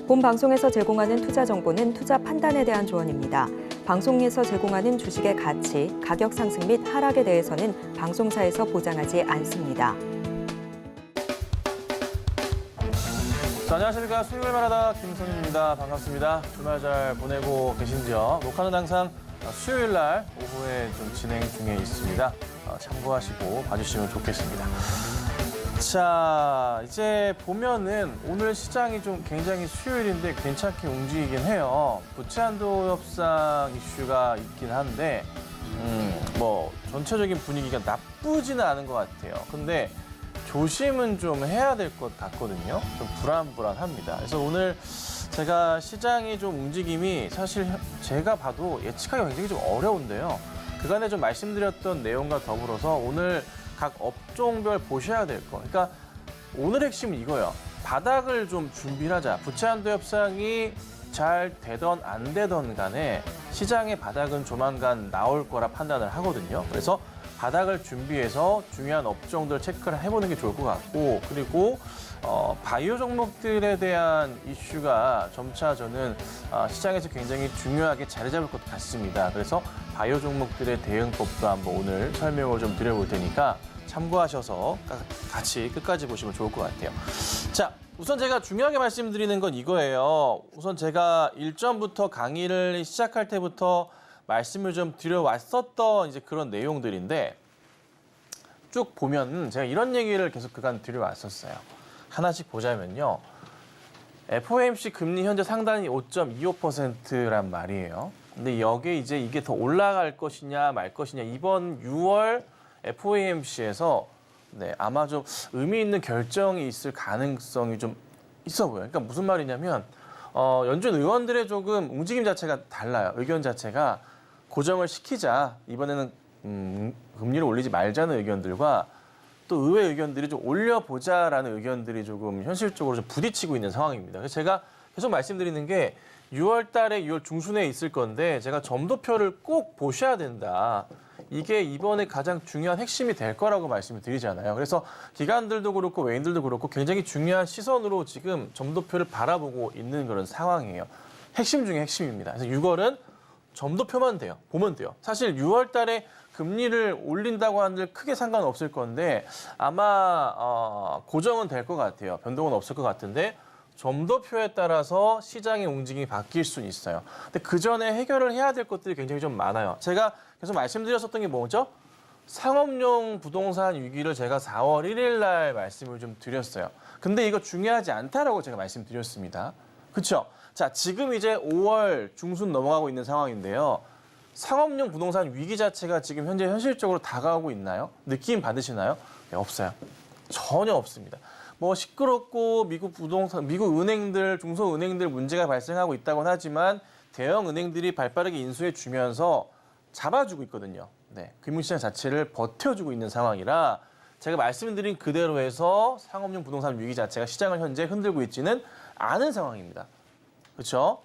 본 방송에서 제공하는 투자 정보는 투자 판단에 대한 조언입니다. 방송에서 제공하는 주식의 가치, 가격 상승 및 하락에 대해서는 방송사에서 보장하지 않습니다. 자, 안녕하십니까. 수요일 말하다 김성윤입니다. 반갑습니다. 주말 잘 보내고 계신지요? 녹화는 항상 수요일 날 오후에 좀 진행 중에 있습니다. 참고하시고 봐주시면 좋겠습니다. 자, 이제 보면은 오늘 시장이 좀 굉장히 수요일인데 괜찮게 움직이긴 해요. 부채 한도 협상 이슈가 있긴 한데 뭐 전체적인 분위기가 나쁘지는 않은 것 같아요. 근데 조심은 좀 해야 될 것 같거든요. 좀 불안합니다. 그래서 오늘 제가 시장이 좀 움직임이 사실 제가 봐도 예측하기 굉장히 좀 어려운데요. 그간에 좀 말씀드렸던 내용과 더불어서 오늘 각 업종별 보셔야 될 거. 그러니까 오늘 핵심은 이거예요. 바닥을 좀 준비를 하자. 부채 한도 협상이 잘 되던 안 되던 간에 시장의 바닥은 조만간 나올 거라 판단을 하거든요. 그래서 바닥을 준비해서 중요한 업종들 체크를 해보는 게 좋을 것 같고, 그리고 바이오 종목들에 대한 이슈가 점차 저는 시장에서 굉장히 중요하게 자리 잡을 것 같습니다. 그래서 바이오 종목들의 대응법도 한번 오늘 설명을 좀 드려볼 테니까 참고하셔서 같이 끝까지 보시면 좋을 것 같아요. 자, 우선 제가 중요하게 말씀드리는 건 이거예요. 우선 제가 일전부터 강의를 시작할 때부터 말씀을 좀 드려왔었던 이제 그런 내용들인데 쭉 보면 제가 이런 얘기를 계속 그간 드려왔었어요. 하나씩 보자면요. FOMC 금리 현재 상단이 5.25%란 말이에요. 근데 여기에 이제 이게 더 올라갈 것이냐 말 것이냐 이번 6월 FOMC에서 아마 좀 의미 있는 결정이 있을 가능성이 좀 있어 보여요. 그러니까 무슨 말이냐면 연준 의원들의 조금 움직임 자체가 달라요. 의견 자체가 고정을 시키자, 이번에는 금리를 올리지 말자는 의견들과 또 의회 의견들이 좀 올려보자라는 의견들이 조금 현실적으로 좀 부딪히고 있는 상황입니다. 그래서 제가 계속 말씀드리는 게 6월 달에 6월 중순에 있을 건데 제가 점도표를 꼭 보셔야 된다. 이게 이번에 가장 중요한 핵심이 될 거라고 말씀을 드리잖아요. 그래서 기관들도 그렇고 외인들도 그렇고 굉장히 중요한 시선으로 지금 점도표를 바라보고 있는 그런 상황이에요. 핵심 중에 핵심입니다. 그래서 6월은 점도표만 돼요. 보면 돼요. 사실 6월 달에 금리를 올린다고 하는데 크게 상관없을 건데 아마 고정은 될 것 같아요. 변동은 없을 것 같은데 점도표에 따라서 시장의 움직임이 바뀔 수는 있어요. 근데 그 전에 해결을 해야 될 것들이 굉장히 좀 많아요. 제가 계속 말씀드렸었던 게 뭐죠? 상업용 부동산 위기를 제가 4월 1일 날 말씀을 좀 드렸어요. 근데 이거 중요하지 않다라고 제가 말씀드렸습니다. 그렇죠? 자, 지금 이제 5월 중순 넘어가고 있는 상황인데요. 상업용 부동산 위기 자체가 지금 현재 현실적으로 다가오고 있나요? 느낌 받으시나요? 네, 없어요. 전혀 없습니다. 뭐 시끄럽고 미국 은행들, 중소은행들 문제가 발생하고 있다고는 하지만 대형 은행들이 발빠르게 인수해 주면서 잡아주고 있거든요. 네, 금융시장 자체를 버텨주고 있는 상황이라 제가 말씀드린 그대로 해서 상업용 부동산 위기 자체가 시장을 현재 흔들고 있지는 않은 상황입니다. 그렇죠?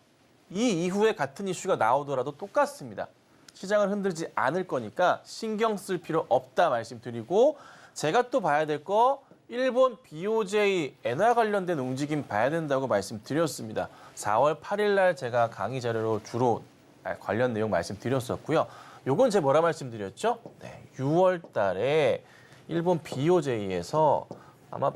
이 이후에 같은 이슈가 나오더라도 똑같습니다. 시장을 흔들지 않을 거니까 신경 쓸 필요 없다 말씀드리고, 제가 또 봐야 될 거 일본 BOJ 엔화 관련된 움직임 봐야 된다고 말씀드렸습니다. 4월 8일 날 제가 강의 자료로 주로 관련 내용 말씀드렸었고요. 요건 제가 뭐라 말씀드렸죠? 네, 6월 달에 일본 BOJ에서 아마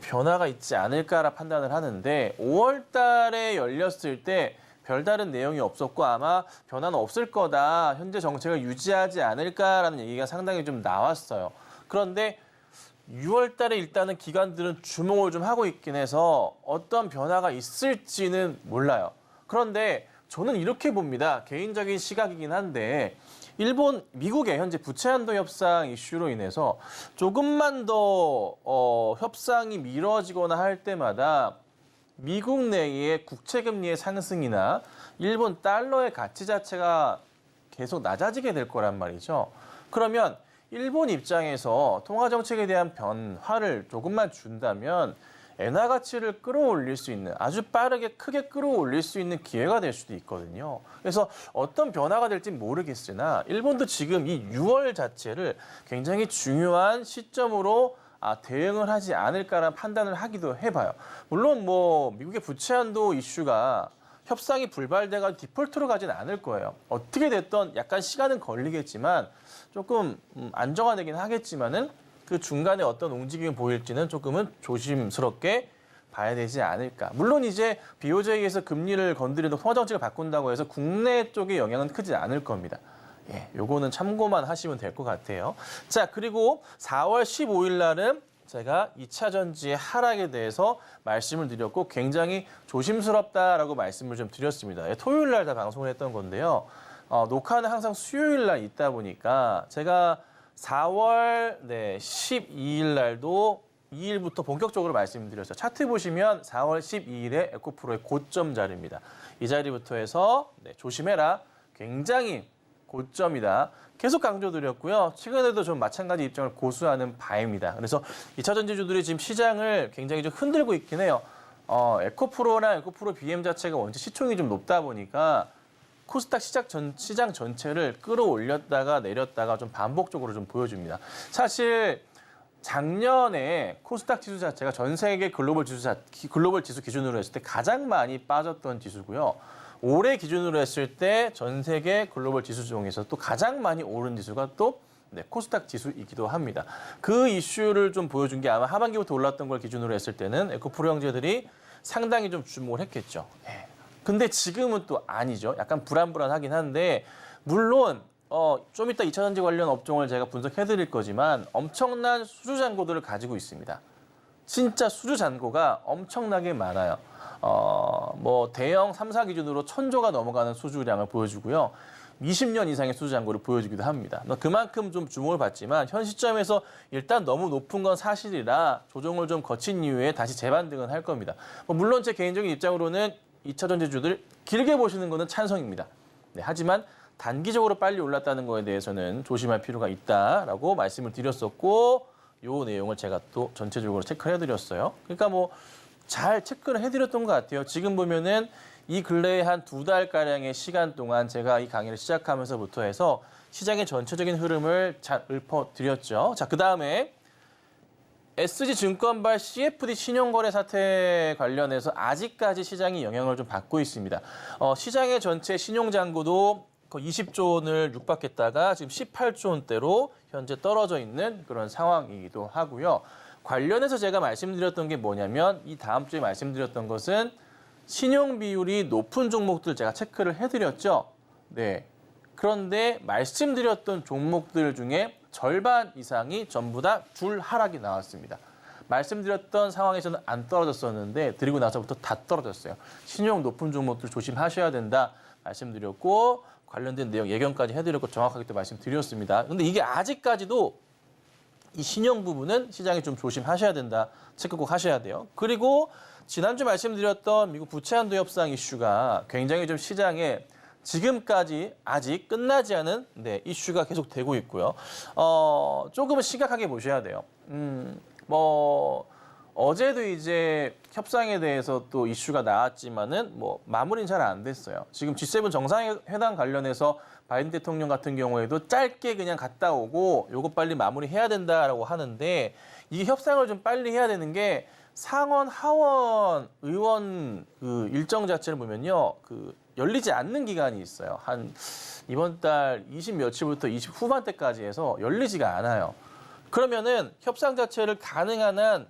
변화가 있지 않을까라 판단을 하는데 5월 달에 열렸을 때 별다른 내용이 없었고 아마 변화는 없을 거다. 현재 정책을 유지하지 않을까라는 얘기가 상당히 좀 나왔어요. 그런데 6월 달에 일단은 기관들은 주목을 좀 하고 있긴 해서 어떤 변화가 있을지는 몰라요. 그런데 저는 이렇게 봅니다. 개인적인 시각이긴 한데 미국의 현재 부채 한도 협상 이슈로 인해서 조금만 더 협상이 미뤄지거나 할 때마다 미국 내의 국채 금리의 상승이나 일본 달러의 가치 자체가 계속 낮아지게 될 거란 말이죠. 그러면 일본 입장에서 통화 정책에 대한 변화를 조금만 준다면 엔화 가치를 끌어올릴 수 있는 아주 빠르게 크게 끌어올릴 수 있는 기회가 될 수도 있거든요. 그래서 어떤 변화가 될지 모르겠으나 일본도 지금 이 6월 자체를 굉장히 중요한 시점으로 대응을 하지 않을까라는 판단을 하기도 해봐요. 물론 뭐 미국의 부채 한도 이슈가 협상이 불발돼가 디폴트로 가진 않을 거예요. 어떻게 됐든 약간 시간은 걸리겠지만 조금 안정화되긴 하겠지만은 그 중간에 어떤 움직임이 보일지는 조금은 조심스럽게 봐야 되지 않을까. 물론 이제 BOJ에서 금리를 건드리고 통화 정책을 바꾼다고 해서 국내 쪽의 영향은 크지 않을 겁니다. 예, 요거는 참고만 하시면 될 것 같아요. 자, 그리고 4월 15일 날은 제가 2차 전지의 하락에 대해서 말씀을 드렸고 굉장히 조심스럽다라고 말씀을 좀 드렸습니다. 예, 토요일 날 다 방송을 했던 건데요. 녹화는 항상 수요일 날 있다 보니까 제가 4월 12일 날도 2일부터 본격적으로 말씀드렸어요. 차트 보시면 4월 12일에 에코프로의 고점 자리입니다. 이 자리부터 해서 조심해라. 굉장히 고점이다. 계속 강조드렸고요. 최근에도 좀 마찬가지 입장을 고수하는 바입니다. 그래서 2차 전지주들이 지금 시장을 굉장히 좀 흔들고 있긴 해요. 에코프로나 에코프로 BM 자체가 원체 시총이 좀 높다 보니까 코스닥 시장 전체를 끌어올렸다가 내렸다가 좀 반복적으로 좀 보여줍니다. 사실 작년에 코스닥 지수 자체가 전 세계 글로벌 지수 기준으로 했을 때 가장 많이 빠졌던 지수고요. 올해 기준으로 했을 때 전 세계 글로벌 지수 중에서 또 가장 많이 오른 지수가 또 코스닥 지수이기도 합니다. 그 이슈를 좀 보여준 게 아마 하반기부터 올랐던 걸 기준으로 했을 때는 에코프로 형제들이 상당히 좀 주목을 했겠죠. 근데 지금은 또 아니죠. 약간 불안불안하긴 한데 물론 좀 이따 2차 전지 관련 업종을 제가 분석해드릴 거지만 엄청난 수주 잔고들을 가지고 있습니다. 진짜 수주 잔고가 엄청나게 많아요. 뭐 대형 3사 기준으로 1000조가 넘어가는 수주량을 보여주고요. 20년 이상의 수주 잔고를 보여주기도 합니다. 그만큼 좀 주목을 받지만 현 시점에서 일단 너무 높은 건 사실이라 조정을 좀 거친 이후에 다시 재반등은 할 겁니다. 물론 제 개인적인 입장으로는 2차 전지주들 길게 보시는 것은 찬성입니다. 하지만 단기적으로 빨리 올랐다는 거에 대해서는 조심할 필요가 있다라고 말씀을 드렸었고 요 내용을 제가 또 전체적으로 체크를 해드렸어요. 그러니까 뭐 잘 체크를 해드렸던 것 같아요. 지금 보면은 이 근래에 한 2달가량의 시간 동안 제가 이 강의를 시작하면서부터 해서 시장의 전체적인 흐름을 잘 읊어드렸죠. 자, 그다음에 SG증권발 CFD 신용거래 사태 관련해서 아직까지 시장이 영향을 좀 받고 있습니다. 시장의 전체 신용잔고도 20조 원을 육박했다가 지금 18조 원대로 현재 떨어져 있는 그런 상황이기도 하고요. 관련해서 제가 말씀드렸던 게 뭐냐면 이 다음 주에 말씀드렸던 것은 신용 비율이 높은 종목들 제가 체크를 해드렸죠. 네. 그런데 말씀드렸던 종목들 중에 절반 이상이 전부 다 줄 하락이 나왔습니다. 말씀드렸던 상황에서는 안 떨어졌었는데 드리고 나서부터 다 떨어졌어요. 신용 높은 종목들 조심하셔야 된다 말씀드렸고 관련된 내용 예견까지 해드렸고 정확하게 또 말씀드렸습니다. 근데 이게 아직까지도 이 신용 부분은 시장이 좀 조심하셔야 된다. 체크 꼭 하셔야 돼요. 그리고 지난주 말씀드렸던 미국 부채 한도 협상 이슈가 굉장히 좀 시장에 지금까지 아직 끝나지 않은 이슈가 계속 되고 있고요. 조금은 심각하게 보셔야 돼요. 뭐 어제도 이제 협상에 대해서 또 이슈가 나왔지만은 뭐 마무리는 잘 안 됐어요. 지금 G7 정상회담 관련해서 바이든 대통령 같은 경우에도 짧게 그냥 갔다 오고 요거 빨리 마무리해야 된다라고 하는데 이 협상을 좀 빨리 해야 되는 게 상원, 하원 의원 그 일정 자체를 보면요. 그 열리지 않는 기간이 있어요. 한 이번 달 20 며칠부터 20 후반대까지 해서 열리지가 않아요. 그러면은 협상 자체를 가능한 한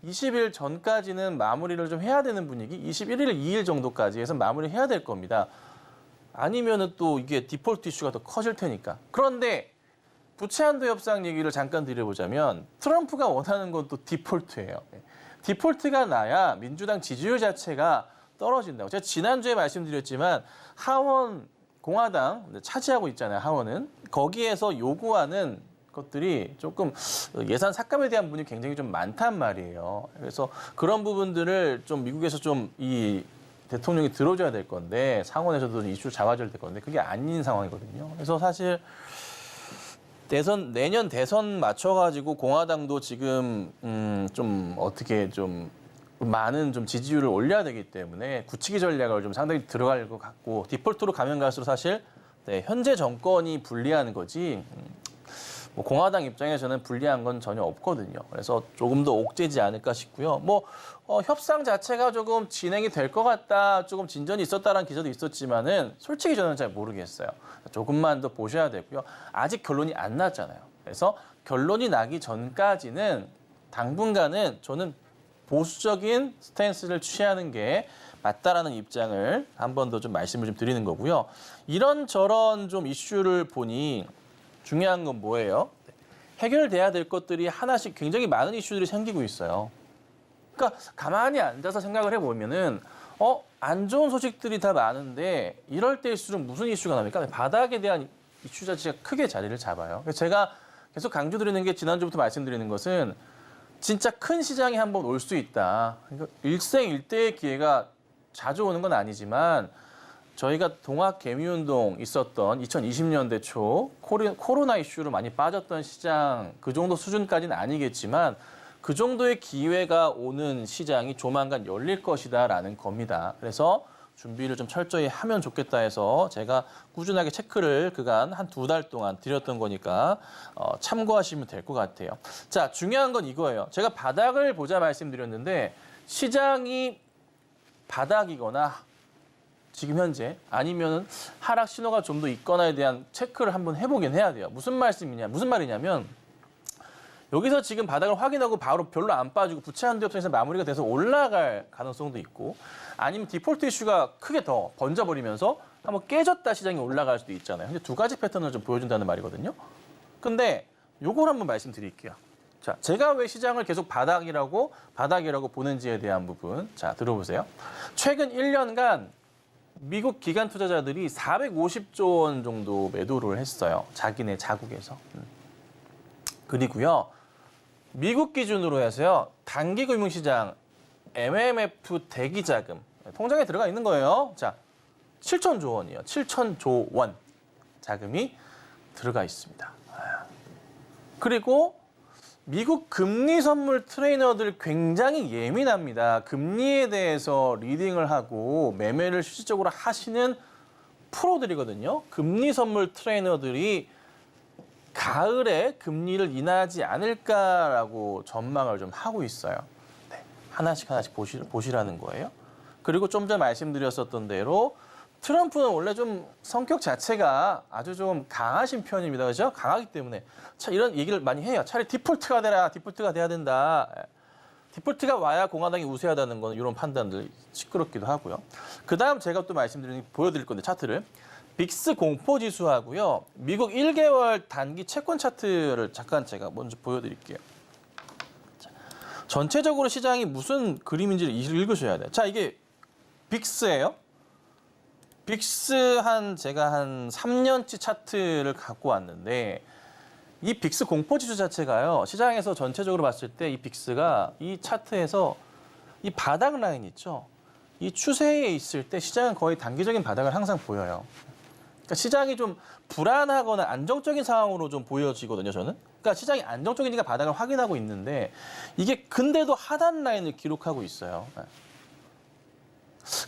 20일 전까지는 마무리를 좀 해야 되는 분위기, 21일, 2일 정도까지 해서 마무리해야 될 겁니다. 아니면은 또 이게 디폴트 이슈가 더 커질 테니까. 그런데 부채 한도 협상 얘기를 잠깐 드려보자면 트럼프가 원하는 건 또 디폴트예요. 디폴트가 나야 민주당 지지율 자체가 떨어진다고. 제가 지난주에 말씀드렸지만 하원 공화당 차지하고 있잖아요. 하원은. 거기에서 요구하는 것들이 조금 예산 삭감에 대한 부분이 굉장히 좀 많단 말이에요. 그래서 그런 부분들을 좀 미국에서 좀 이 대통령이 들어줘야 될 건데 상원에서도 이슈 잡아줘야 될 건데 그게 아닌 상황이거든요. 그래서 사실 내년 대선 맞춰가지고 공화당도 지금 좀 어떻게 좀 많은 좀 지지율을 올려야 되기 때문에 굳히기 전략을 좀 상당히 들어갈 것 같고 디폴트로 가면 갈수록 사실 네, 현재 정권이 불리한 거지 뭐 공화당 입장에서는 불리한 건 전혀 없거든요. 그래서 조금 더 옥죄지 않을까 싶고요. 협상 자체가 조금 진행이 될 것 같다, 조금 진전이 있었다라는 기사도 있었지만은 솔직히 저는 잘 모르겠어요. 조금만 더 보셔야 되고요. 아직 결론이 안 났잖아요. 그래서 결론이 나기 전까지는 당분간은 저는 보수적인 스탠스를 취하는 게 맞다라는 입장을 한 번 더 좀 말씀을 좀 드리는 거고요. 이런저런 좀 이슈를 보니 중요한 건 뭐예요? 해결돼야 될 것들이 하나씩 굉장히 많은 이슈들이 생기고 있어요. 그러니까 가만히 앉아서 생각을 해보면은 안 좋은 소식들이 다 많은데 이럴 때일수록 무슨 이슈가 나옵니까? 바닥에 대한 이슈 자체가 크게 자리를 잡아요. 그래서 제가 계속 강조드리는 게 지난주부터 말씀드리는 것은 진짜 큰 시장이 한번 올 수 있다. 그러니까 일생일대의 기회가 자주 오는 건 아니지만 저희가 동학개미운동 있었던 2020년대 초 코로나 이슈로 많이 빠졌던 시장 그 정도 수준까지는 아니겠지만 그 정도의 기회가 오는 시장이 조만간 열릴 것이다라는 겁니다. 그래서 준비를 좀 철저히 하면 좋겠다 해서 제가 꾸준하게 체크를 그간 한 2달 동안 드렸던 거니까 참고하시면 될 것 같아요. 자, 중요한 건 이거예요. 제가 바닥을 보자 말씀드렸는데 시장이 바닥이거나 지금 현재 아니면은 하락 신호가 좀 더 있거나에 대한 체크를 한번 해보긴 해야 돼요. 무슨 말이냐면 여기서 지금 바닥을 확인하고 바로 별로 안 빠지고 부채 한도 협상에서 마무리가 돼서 올라갈 가능성도 있고 아니면 디폴트 이슈가 크게 더 번져버리면서 한번 깨졌다 시장이 올라갈 수도 있잖아요. 근데 두 가지 패턴을 좀 보여준다는 말이거든요. 근데 요걸 한번 말씀드릴게요. 자, 제가 왜 시장을 계속 바닥이라고 보는지에 대한 부분. 자, 들어보세요. 최근 1년간 미국 기관 투자자들이 450조 원 정도 매도를 했어요. 자기네 자국에서. 그리고요. 미국 기준으로 해서요. 단기 금융시장 MMF 대기자금 통장에 들어가 있는 거예요. 자, 7천조 원이에요. 7천조 원 자금이 들어가 있습니다. 그리고 미국 금리 선물 트레이너들 굉장히 예민합니다. 금리에 대해서 리딩을 하고 매매를 실질적으로 하시는 프로들이거든요. 금리 선물 트레이너들이 가을에 금리를 인하하지 않을까라고 전망을 좀 하고 있어요. 네, 하나씩 보시라는 거예요. 그리고 좀 전에 말씀드렸었던 대로 트럼프는 원래 좀 성격 자체가 아주 좀 강하신 편입니다. 그렇죠? 강하기 때문에 이런 얘기를 많이 해요. 차라리 디폴트가 돼야 된다. 디폴트가 와야 공화당이 우세하다는 건 이런 판단들 시끄럽기도 하고요. 그다음 제가 또 보여드릴 건데 차트를 빅스 공포 지수하고요. 미국 1개월 단기 채권 차트를 잠깐 제가 먼저 보여드릴게요. 자, 전체적으로 시장이 무슨 그림인지를 읽으셔야 돼요. 자, 이게 빅스예요. 빅스 제가 한 3년치 차트를 갖고 왔는데 이 빅스 공포지수 자체가요. 시장에서 전체적으로 봤을 때 이 빅스가 이 차트에서 이 바닥 라인 있죠. 이 추세에 있을 때 시장은 거의 단기적인 바닥을 항상 보여요. 그러니까 시장이 좀 불안하거나 안정적인 상황으로 좀 보여지거든요, 저는. 그러니까 시장이 안정적이니까 바닥을 확인하고 있는데 이게 근데도 하단 라인을 기록하고 있어요.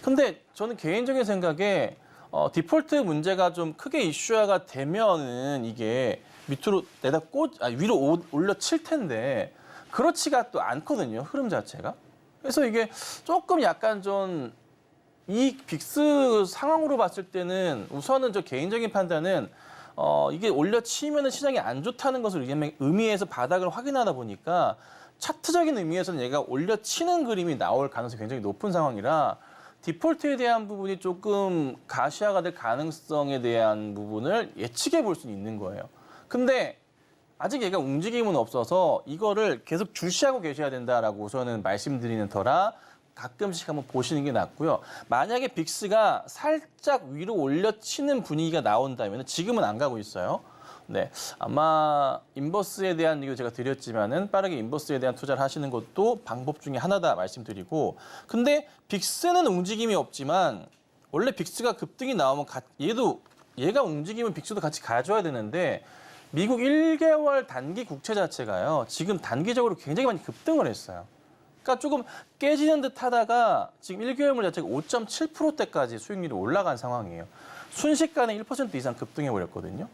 근데 저는 개인적인 생각에 디폴트 문제가 좀 크게 이슈화가 되면은 이게 밑으로 위로 올려칠 텐데 그렇지가 또 않거든요, 흐름 자체가. 그래서 이게 조금 약간 좀 이 빅스 상황으로 봤을 때는 우선은 저 개인적인 판단은 이게 올려치면은 시장이 안 좋다는 것을 의미해서 바닥을 확인하다 보니까 차트적인 의미에서는 얘가 올려치는 그림이 나올 가능성이 굉장히 높은 상황이라 디폴트에 대한 부분이 조금 가시화가 될 가능성에 대한 부분을 예측해 볼 수는 있는 거예요. 근데 아직 얘가 움직임은 없어서 이거를 계속 주시하고 계셔야 된다라고 우선은 말씀드리는 터라 가끔씩 한번 보시는 게 낫고요. 만약에 빅스가 살짝 위로 올려치는 분위기가 나온다면 지금은 안 가고 있어요. 네, 아마 인버스에 대한 얘기 제가 드렸지만은 빠르게 인버스에 대한 투자를 하시는 것도 방법 중에 하나다 말씀드리고, 근데 빅스는 움직임이 없지만 원래 빅스가 급등이 나오면 얘가 움직이면 빅스도 같이 가져야 되는데 미국 1개월 단기 국채 자체가요 지금 단기적으로 굉장히 많이 급등을 했어요. 그러니까 조금 깨지는 듯 하다가 지금 1개월물 자체가 5.7%대까지 수익률이 올라간 상황이에요. 순식간에 1% 이상 급등해 버렸거든요.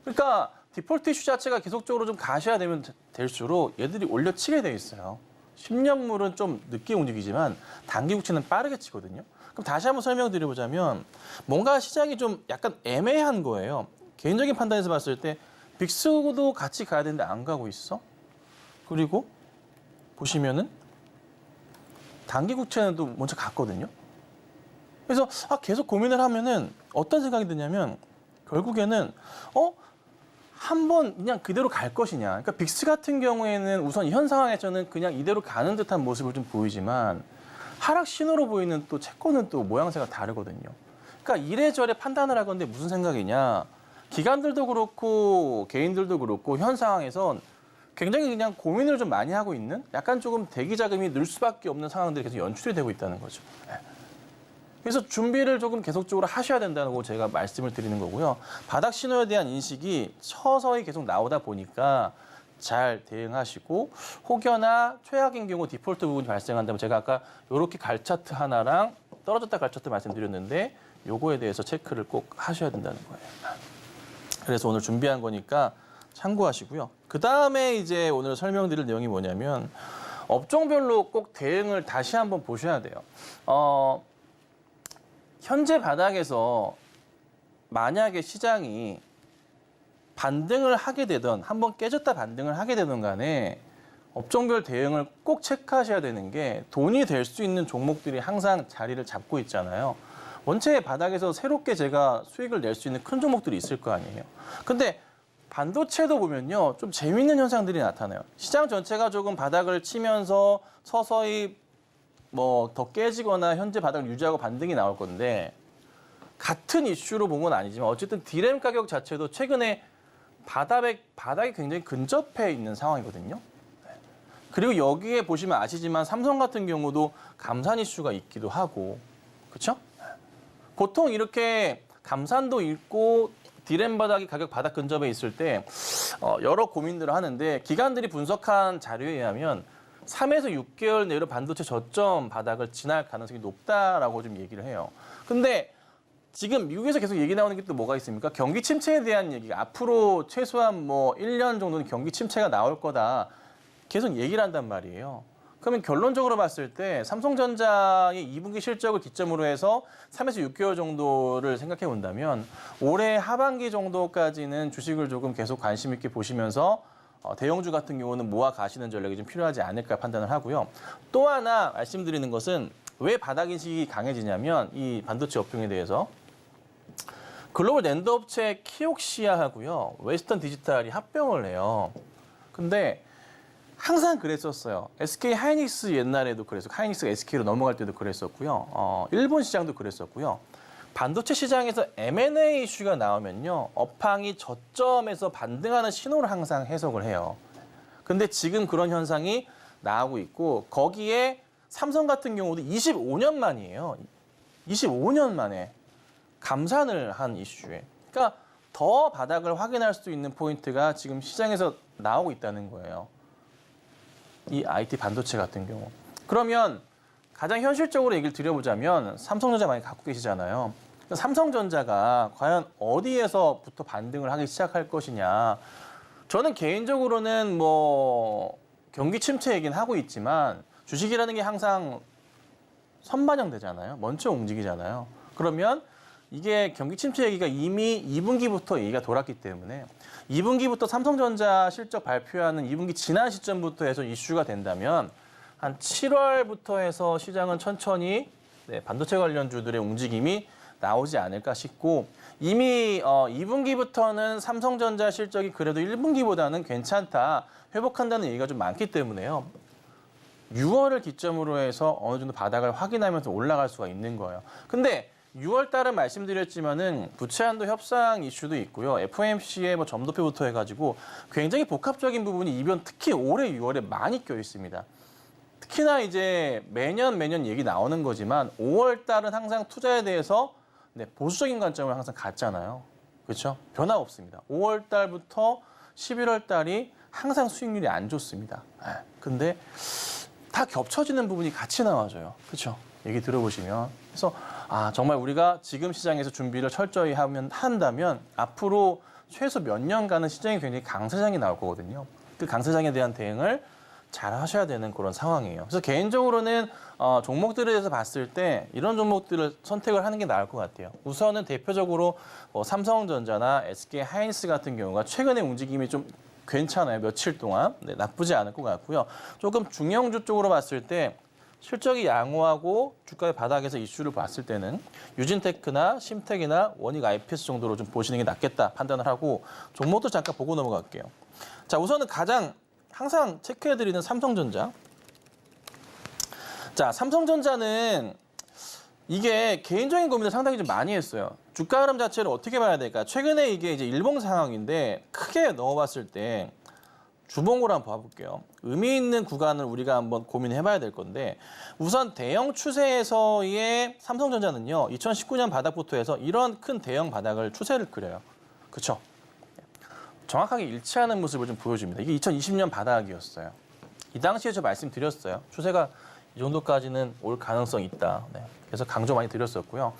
그러니까 디폴트 이슈 자체가 계속적으로 좀 가셔야되면 될수록 얘들이 올려치게 돼 있어요. 10년물은 좀 늦게 움직이지만 단기 국채는 빠르게 치거든요. 그럼 다시 한번 설명드려보자면 뭔가 시장이 좀 약간 애매한 거예요. 개인적인 판단에서 봤을 때 빅스도 같이 가야 되는데 안 가고 있어. 그리고 보시면은 단기 국채는 또 먼저 갔거든요. 그래서 계속 고민을 하면은 어떤 생각이 드냐면 결국에는 한번 그냥 그대로 갈 것이냐. 그러니까 빅스 같은 경우에는 우선 현 상황에서는 그냥 이대로 가는 듯한 모습을 좀 보이지만 하락 신호로 보이는 또 채권은 또 모양새가 다르거든요. 그러니까 이래저래 판단을 하건데 무슨 생각이냐. 기관들도 그렇고 개인들도 그렇고 현 상황에선 굉장히 그냥 고민을 좀 많이 하고 있는 약간 조금 대기 자금이 늘 수밖에 없는 상황들이 계속 연출이 되고 있다는 거죠. 그래서 준비를 조금 계속적으로 하셔야 된다고 제가 말씀을 드리는 거고요. 바닥 신호에 대한 인식이 서서히 계속 나오다 보니까 잘 대응하시고 혹여나 최악인 경우 디폴트 부분이 발생한다면 제가 아까 이렇게 갈 차트 하나랑 떨어졌다 갈 차트 말씀드렸는데 요거에 대해서 체크를 꼭 하셔야 된다는 거예요. 그래서 오늘 준비한 거니까 참고하시고요. 그다음에 이제 오늘 설명드릴 내용이 뭐냐면 업종별로 꼭 대응을 다시 한번 보셔야 돼요. 현재 바닥에서 만약에 시장이 반등을 하게 되든 한번 깨졌다 반등을 하게 되든 간에 업종별 대응을 꼭 체크하셔야 되는 게 돈이 될 수 있는 종목들이 항상 자리를 잡고 있잖아요. 원체 바닥에서 새롭게 제가 수익을 낼 수 있는 큰 종목들이 있을 거 아니에요. 근데 반도체도 보면요. 좀 재밌는 현상들이 나타나요. 시장 전체가 조금 바닥을 치면서 서서히 뭐 더 깨지거나 현재 바닥을 유지하고 반등이 나올 건데 같은 이슈로 본 건 아니지만 어쨌든 디램 가격 자체도 최근에 바닥이 굉장히 근접해 있는 상황이거든요. 그리고 여기에 보시면 아시지만 삼성 같은 경우도 감산 이슈가 있기도 하고 그렇죠? 보통 이렇게 감산도 있고 디램 바닥이 가격 바닥 근접에 있을 때 여러 고민들을 하는데 기관들이 분석한 자료에 의하면 3에서 6개월 내로 반도체 저점 바닥을 지날 가능성이 높다라고 좀 얘기를 해요. 근데 지금 미국에서 계속 얘기 나오는 게 또 뭐가 있습니까? 경기 침체에 대한 얘기가 앞으로 최소한 뭐 1년 정도는 경기 침체가 나올 거다. 계속 얘기를 한단 말이에요. 그러면 결론적으로 봤을 때 삼성전자의 2분기 실적을 기점으로 해서 3에서 6개월 정도를 생각해 본다면 올해 하반기 정도까지는 주식을 조금 계속 관심 있게 보시면서 대형주 같은 경우는 모아 가시는 전략이 좀 필요하지 않을까 판단을 하고요. 또 하나 말씀드리는 것은 왜 바닥 인식이 강해지냐면 이 반도체 업종에 대해서 글로벌 낸드 업체 키옥시아하고요. 웨스턴 디지털이 합병을 해요. 근데 항상 그랬었어요. SK 하이닉스 옛날에도 그랬었고 하이닉스가 SK로 넘어갈 때도 그랬었고요. 일본 시장도 그랬었고요. 반도체 시장에서 M&A 이슈가 나오면요. 업황이 저점에서 반등하는 신호를 항상 해석을 해요. 근데 지금 그런 현상이 나오고 있고 거기에 삼성 같은 경우도 25년 만이에요. 25년 만에 감산을 한 이슈에. 그러니까 더 바닥을 확인할 수 있는 포인트가 지금 시장에서 나오고 있다는 거예요. 이 IT 반도체 같은 경우. 그러면 가장 현실적으로 얘기를 드려보자면 삼성전자 많이 갖고 계시잖아요. 삼성전자가 과연 어디에서부터 반등을 하기 시작할 것이냐. 저는 개인적으로는 뭐 경기 침체 얘기는 하고 있지만 주식이라는 게 항상 선반영되잖아요. 먼저 움직이잖아요. 그러면 이게 경기 침체 얘기가 이미 2분기부터 얘기가 돌았기 때문에 2분기부터 삼성전자 실적 발표하는 2분기 지난 시점부터 해서 이슈가 된다면 한 7월부터 해서 시장은 천천히 반도체 관련주들의 움직임이 나오지 않을까 싶고 이미 2분기부터는 삼성전자 실적이 그래도 1분기보다는 괜찮다, 회복한다는 얘기가 좀 많기 때문에요. 6월을 기점으로 해서 어느 정도 바닥을 확인하면서 올라갈 수가 있는 거예요. 근데 6월 달은 말씀드렸지만은 부채 한도 협상 이슈도 있고요. FOMC의 뭐 점도표부터 해가지고 굉장히 복합적인 부분이 이번 특히 올해 6월에 많이 껴 있습니다. 특히나 이제 매년 얘기 나오는 거지만 5월 달은 항상 투자에 대해서 보수적인 관점을 항상 갖잖아요. 그렇죠? 변화 없습니다. 5월 달부터 11월 달이 항상 수익률이 안 좋습니다. 근데 다 겹쳐지는 부분이 같이 나와줘요. 그렇죠? 얘기 들어보시면. 그래서 정말 우리가 지금 시장에서 준비를 철저히 한다면 앞으로 최소 몇 년간은 시장이 굉장히 강세장이 나올 거거든요. 그 강세장에 대한 대응을 잘 하셔야 되는 그런 상황이에요. 그래서 개인적으로는 종목들에 대해서 봤을 때 이런 종목들을 선택을 하는 게 나을 것 같아요. 우선은 대표적으로 삼성전자나 SK하이닉스 같은 경우가 최근에 움직임이 좀 괜찮아요. 며칠 동안. 네, 나쁘지 않을 것 같고요. 조금 중형주 쪽으로 봤을 때 실적이 양호하고 주가의 바닥에서 이슈를 봤을 때는 유진테크나 심텍이나 원익 IPS 정도로 좀 보시는 게 낫겠다 판단을 하고 종목도 잠깐 보고 넘어갈게요. 자, 우선은 가장 항상 체크해드리는 삼성전자. 자, 삼성전자는 이게 개인적인 고민을 상당히 좀 많이 했어요. 주가 흐름 자체를 어떻게 봐야 될까? 최근에 이게 이제 일봉 상황인데 크게 넣어봤을 때 주봉으로 한번 봐볼게요. 의미 있는 구간을 우리가 한번 고민해봐야 될 건데 우선 대형 추세에서의 삼성전자는요. 2019년 바닥부터 해서 이런 큰 대형 바닥을 추세를 그려요. 그렇죠? 정확하게 일치하는 모습을 좀 보여줍니다. 이게 2020년 바닥이었어요. 이 당시에 저 말씀드렸어요. 추세가 이 정도까지는 올 가능성이 있다. 네. 그래서 강조 많이 드렸었고요.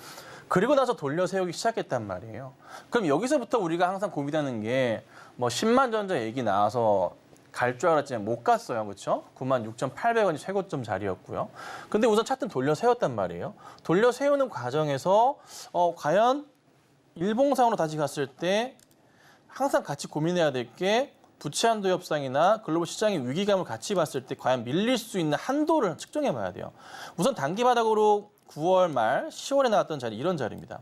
그리고 나서 돌려 세우기 시작했단 말이에요. 그럼 여기서부터 우리가 항상 고민하는 게 뭐 10만 전자 얘기 나와서 갈 줄 알았지만 못 갔어요. 그렇죠? 96,800원이 최고점 자리였고요. 근데 우선 차트 돌려 세웠단 말이에요. 돌려 세우는 과정에서 과연 일봉상으로 다시 갔을 때 항상 같이 고민해야 될 게 부채 한도 협상이나 글로벌 시장의 위기감을 같이 봤을 때 과연 밀릴 수 있는 한도를 측정해 봐야 돼요. 우선 단기 바닥으로 9월 말 10월에 나왔던 자리 이런 자리입니다.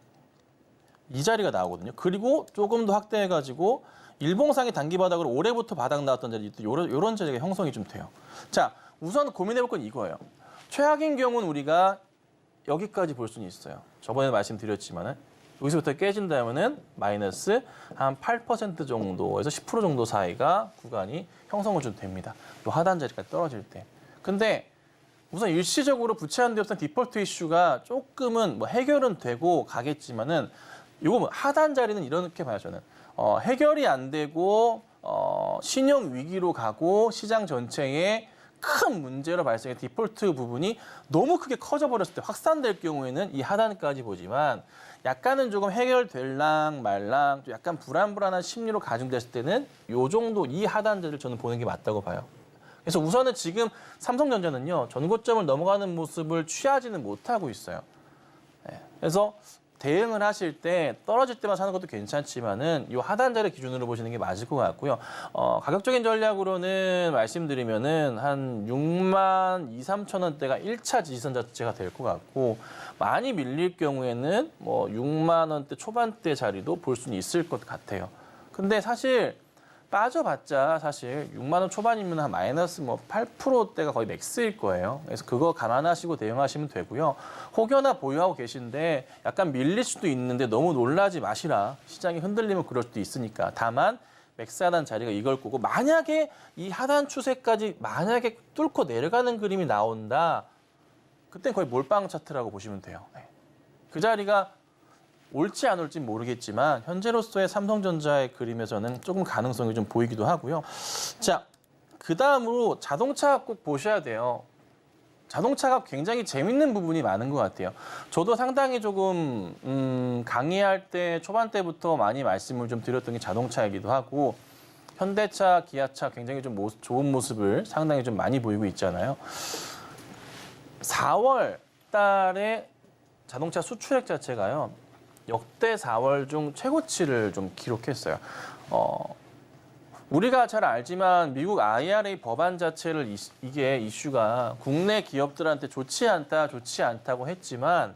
이 자리가 나오거든요. 그리고 조금 더 확대해가지고 일봉상의 단기 바닥으로 올해부터 바닥 나왔던 자리 이런 자리가 형성이 좀 돼요. 자, 우선 고민해 볼 건 이거예요. 최악인 경우는 우리가 여기까지 볼 수는 있어요. 저번에 말씀드렸지만은 여기서부터 깨진다면은 마이너스 한 8% 정도에서 10% 정도 사이가 구간이 형성을 좀 됩니다. 이 하단 자리까지 떨어질 때. 근데 우선 일시적으로 부채 한도 협상 디폴트 이슈가 조금은 뭐 해결은 되고 가겠지만은 이거 하단 자리는 이렇게 봐요, 저는. 해결이 안 되고 신용 위기로 가고 시장 전체에 큰 문제로 발생한 디폴트 부분이 너무 크게 커져버렸을 때 확산될 경우에는 이 하단까지 보지만 약간은 조금 해결될랑 말랑 좀 약간 불안한 심리로 가중됐을 때는 이 정도 이 하단자를 저는 보는 게 맞다고 봐요. 그래서 우선은 지금 삼성전자는요. 전고점을 넘어가는 모습을 취하지는 못하고 있어요. 네. 그래서 대응을 하실 때 떨어질 때만 사는 것도 괜찮지만은 이 하단자를 기준으로 보시는 게 맞을 것 같고요. 가격적인 전략으로는 말씀드리면은 한 6만 2, 3천 원대가 1차 지지선 자체가 될 것 같고 많이 밀릴 경우에는 뭐 6만 원대 초반대 자리도 볼 수는 있을 것 같아요. 근데 사실 빠져봤자 사실 6만 원 초반이면 한 마이너스 뭐 8%대가 거의 맥스일 거예요. 그래서 그거 감안하시고 대응하시면 되고요. 혹여나 보유하고 계신데 약간 밀릴 수도 있는데 너무 놀라지 마시라. 시장이 흔들리면 그럴 수도 있으니까. 다만 맥스 하단 자리가 이걸 거고 만약에 이 하단 추세까지 만약에 뚫고 내려가는 그림이 나온다. 그때 거의 몰빵 차트라고 보시면 돼요. 네. 그 자리가 올지 안 올지 모르겠지만 현재로서의 삼성전자의 그림에서는 조금 가능성이 좀 보이기도 하고요. 자, 그 다음으로 자동차 꼭 보셔야 돼요. 자동차가 굉장히 재밌는 부분이 많은 것 같아요. 저도 상당히 조금 강의할 때 초반 때부터 많이 말씀을 좀 드렸던 게 자동차이기도 하고 현대차, 기아차 굉장히 좀 좋은 모습을 상당히 좀 많이 보이고 있잖아요. 4월 달에 자동차 수출액 자체가요. 역대 4월 중 최고치를 좀 기록했어요. 우리가 잘 알지만 미국 IRA 법안 자체를 이게 이슈가 국내 기업들한테 좋지 않다고 했지만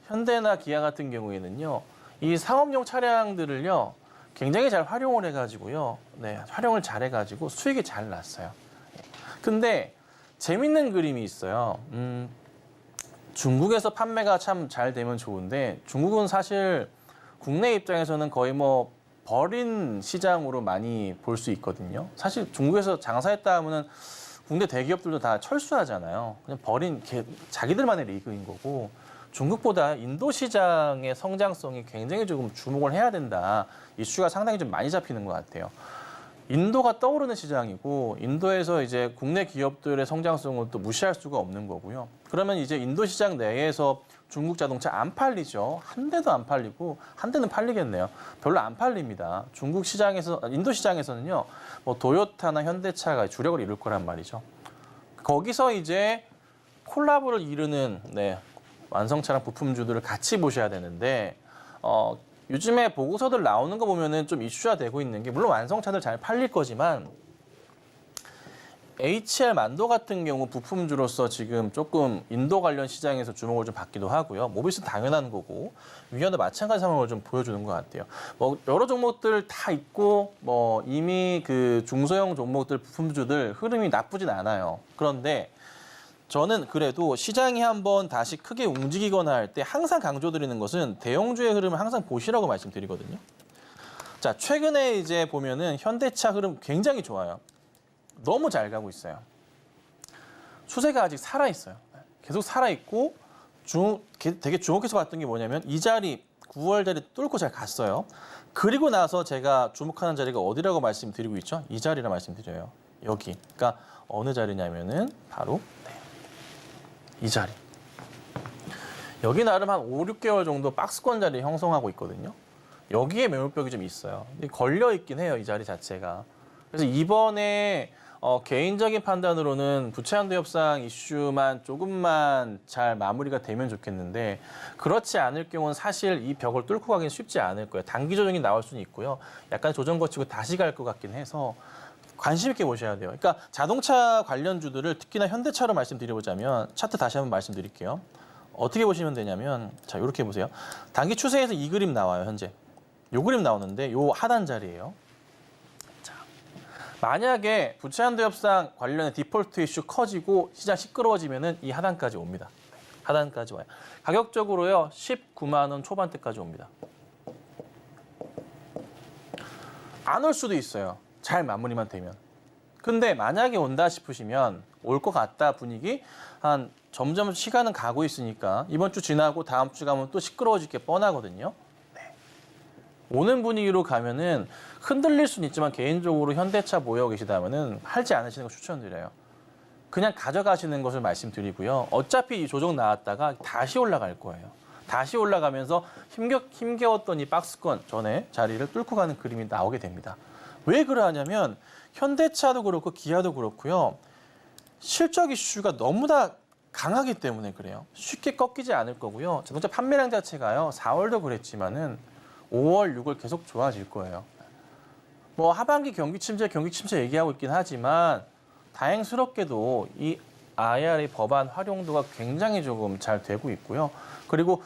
현대나 기아 같은 경우에는요. 이 상업용 차량들을요. 굉장히 잘 활용을 해가지고요. 네, 활용을 잘 해가지고 수익이 잘 났어요. 근데 재밌는 그림이 있어요. 중국에서 판매가 참 잘 되면 좋은데 중국은 사실 국내 입장에서는 거의 뭐 버린 시장으로 많이 볼 수 있거든요. 사실 중국에서 장사했다 하면은 국내 대기업들도 다 철수하잖아요. 그냥 버린 자기들만의 리그인 거고 중국보다 인도 시장의 성장성이 굉장히 조금 주목을 해야 된다. 이슈가 상당히 좀 많이 잡히는 것 같아요. 인도가 떠오르는 시장이고 인도에서 이제 국내 기업들의 성장성은 또 무시할 수가 없는 거고요. 그러면 이제 인도 시장 내에서 중국 자동차 안 팔리죠. 한 대도 안 팔리고 한 대는 팔리겠네요. 별로 안 팔립니다. 중국 시장에서 인도 시장에서는요. 뭐 도요타나 현대차가 주력을 이룰 거란 말이죠. 거기서 이제 콜라보를 이루는 완성차랑 부품주들을 같이 보셔야 되는데 요즘에 보고서들 나오는 거 보면은 좀 이슈화 되고 있는 게 물론 완성차들 잘 팔릴 거지만 HR 만도 같은 경우 부품주로서 지금 조금 인도 관련 시장에서 주목을 좀 받기도 하고요. 모비스는 당연한 거고 위현도 마찬가지 상황을 좀 보여주는 것 같아요. 뭐 여러 종목들 다 있고 뭐 이미 그 중소형 종목들 부품주들 흐름이 나쁘진 않아요. 그런데 저는 그래도 시장이 한번 다시 크게 움직이거나 할 때 항상 강조드리는 것은 대형주의 흐름을 항상 보시라고 말씀드리거든요. 자, 최근에 이제 보면은 현대차 흐름 굉장히 좋아요. 너무 잘 가고 있어요. 추세가 아직 살아있어요. 계속 살아있고 되게 주목해서 봤던 게 뭐냐면 이 자리 9월 자리 뚫고 잘 갔어요. 그리고 나서 제가 주목하는 자리가 어디라고 말씀드리고 있죠? 이 자리라 말씀드려요. 여기. 그러니까 어느 자리냐면은 바로 이 자리. 여기 나름 한 5, 6개월 정도 박스권 자리 형성하고 있거든요. 여기에 매물벽이 좀 있어요. 걸려 있긴 해요, 이 자리 자체가. 그래서 이번에 개인적인 판단으로는 부채한도 협상 이슈만 조금만 잘 마무리가 되면 좋겠는데 그렇지 않을 경우는 사실 이 벽을 뚫고 가기는 쉽지 않을 거예요. 단기 조정이 나올 수는 있고요. 약간 조정 거치고 다시 갈 것 같긴 해서 관심 있게 보셔야 돼요. 그러니까 자동차 관련주들을 특히나 현대차로 말씀드려보자면 차트 다시 한번 말씀드릴게요. 어떻게 보시면 되냐면 자 이렇게 보세요. 단기 추세에서 이 그림 나와요. 현재. 요 그림 나오는데 요 하단 자리예요. 자, 만약에 부채한도 협상 관련해 디폴트 이슈 커지고 시장 시끄러워지면은 이 하단까지 옵니다. 하단까지 와요. 가격적으로요. 19만 원 초반대까지 옵니다. 안 올 수도 있어요. 잘 마무리만 되면. 근데 만약에 온다 싶으시면 올 것 같다 분위기 한 점점 시간은 가고 있으니까 이번 주 지나고 다음 주 가면 또 시끄러워질 게 뻔하거든요. 네. 오는 분위기로 가면은 흔들릴 수는 있지만 개인적으로 현대차 보유하고 계시다면은 팔지 않으시는 거 추천드려요. 그냥 가져가시는 것을 말씀드리고요. 어차피 이 조정 나왔다가 다시 올라갈 거예요. 다시 올라가면서 힘겨웠던 이 박스권 전에 자리를 뚫고 가는 그림이 나오게 됩니다. 왜 그러냐면 현대차도 그렇고 기아도 그렇고요. 실적 이슈가 너무나 강하기 때문에 그래요. 쉽게 꺾이지 않을 거고요. 자동차 판매량 자체가요. 4월도 그랬지만은 5월, 6월 계속 좋아질 거예요. 뭐 하반기 경기 침체 얘기하고 있긴 하지만 다행스럽게도 이 IRA 법안 활용도가 굉장히 조금 잘 되고 있고요. 그리고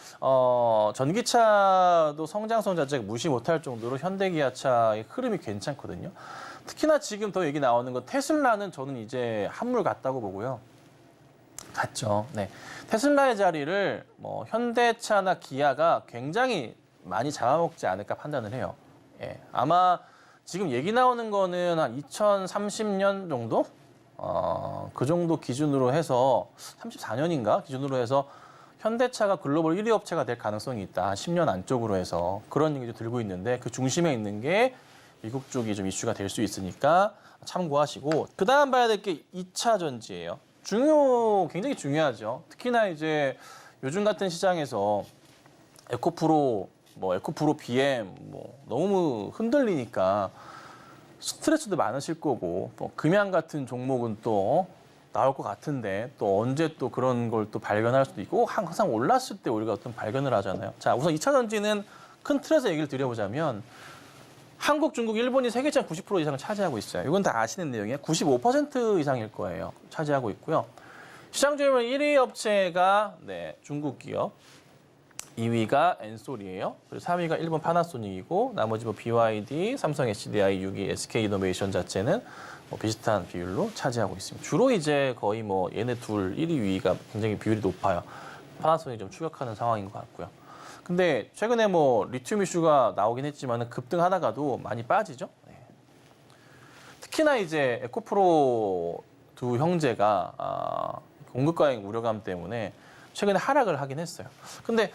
전기차도 성장성 자체가 무시 못할 정도로 현대기아차의 흐름이 괜찮거든요. 특히나 지금 더 얘기 나오는 건 테슬라는 저는 이제 한물 같다고 보고요. 같죠. 네. 테슬라의 자리를 뭐 현대차나 기아가 굉장히 많이 잡아먹지 않을까 판단을 해요. 예. 아마 지금 얘기 나오는 거는 한 2030년 정도? 그 정도 기준으로 해서 34년인가 기준으로 해서 현대차가 글로벌 1위 업체가 될 가능성이 있다. 10년 안쪽으로 해서 그런 얘기도 들고 있는데 그 중심에 있는 게 미국 쪽이 좀 이슈가 될 수 있으니까 참고하시고 그다음 봐야 될 게 2차 전지예요. 굉장히 중요하죠. 특히나 이제 요즘 같은 시장에서 에코프로 BM 너무 흔들리니까 스트레스도 많으실 거고 또 금양 같은 종목은 또 나올 것 같은데 또 언제 또 그런 걸 또 발견할 수도 있고 항상 올랐을 때 우리가 어떤 발견을 하잖아요. 자, 우선 2차 전지는 큰 틀에서 얘기를 드려보자면 한국, 중국, 일본이 세계 시장 90% 이상을 차지하고 있어요. 이건 다 아시는 내용이에요. 95% 이상일 거예요. 차지하고 있고요. 시장 조율 1위 업체가 중국 기업, 2위가 엔솔이에요. 그리고 3위가 일본 파나소닉이고 나머지 BYD, 삼성 SDI, 6위 SK이노베이션 자체는 비슷한 비율로 차지하고 있습니다. 주로 이제 거의 얘네 둘 1위, 2위가 굉장히 비율이 높아요. 파나소닉이 좀 추격하는 상황인 것 같고요. 근데 최근에 리튬 이슈가 나오긴 했지만 급등하다가도 많이 빠지죠. 네. 특히나 이제 에코프로 두 형제가 공급 과잉 우려감 때문에 최근에 하락을 하긴 했어요. 근데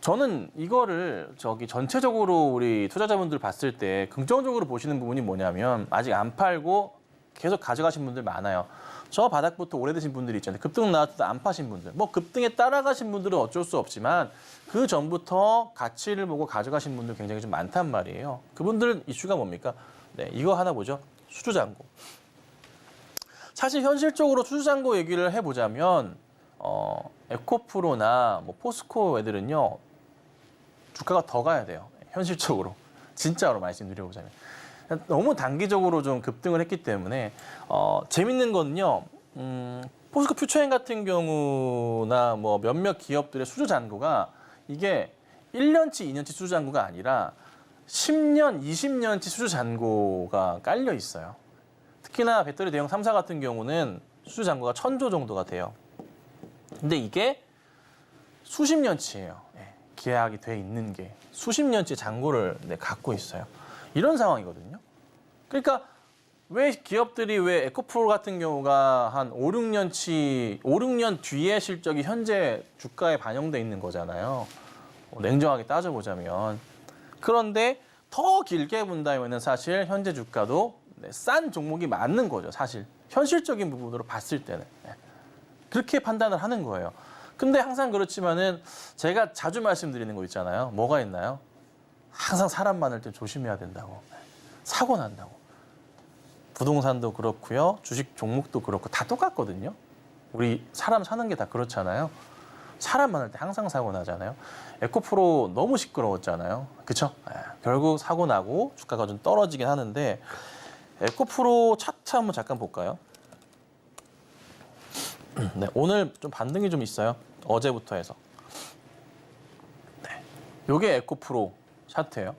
저는 이거를 전체적으로 우리 투자자분들 봤을 때 긍정적으로 보시는 부분이 뭐냐면 아직 안 팔고 계속 가져가신 분들 많아요. 저 바닥부터 오래되신 분들이 있잖아요. 급등 나왔을 때 안 파신 분들. 뭐 급등에 따라가신 분들은 어쩔 수 없지만 그 전부터 가치를 보고 가져가신 분들 굉장히 좀 많단 말이에요. 그분들 이슈가 뭡니까? 네, 이거 하나 보죠. 수주잔고. 사실 현실적으로 수주잔고 얘기를 해보자면 에코프로나 뭐 포스코 애들은요. 주가가 더 가야 돼요. 현실적으로. 진짜로 말씀드려보자면. 너무 단기적으로 좀 급등을 했기 때문에 재밌는 거는요. 포스코 퓨처엔 같은 경우나 뭐 몇몇 기업들의 수주 잔고가 이게 1년치, 2년치 수주 잔고가 아니라 10년, 20년치 수주 잔고가 깔려 있어요. 특히나 배터리 대형 3사 같은 경우는 수주 잔고가 1,000조 정도가 돼요. 근데 이게 수십 년치예요. 계약이 돼 있는 게 수십 년치 잔고를 갖고 있어요. 이런 상황이거든요. 그러니까 왜 기업들이 왜 에코프로 같은 경우가 한 5, 6년 뒤에 실적이 현재 주가에 반영돼 있는 거잖아요. 냉정하게 따져보자면. 그런데 더 길게 본다면 사실 현재 주가도 싼 종목이 맞는 거죠. 사실 현실적인 부분으로 봤을 때는. 그렇게 판단을 하는 거예요. 근데 항상 그렇지만은 제가 자주 말씀드리는 거 있잖아요. 뭐가 있나요? 항상 사람 많을 때 조심해야 된다고. 사고 난다고. 부동산도 그렇고요. 주식 종목도 그렇고 다 똑같거든요. 우리 사람 사는 게 다 그렇잖아요. 사람 많을 때 항상 사고 나잖아요. 에코프로 너무 시끄러웠잖아요. 그렇죠? 결국 사고 나고 주가가 좀 떨어지긴 하는데 에코프로 차트 한번 잠깐 볼까요? 네, 오늘 좀 반등이 좀 있어요. 어제부터 해서. 네, 요게 에코프로 차트예요.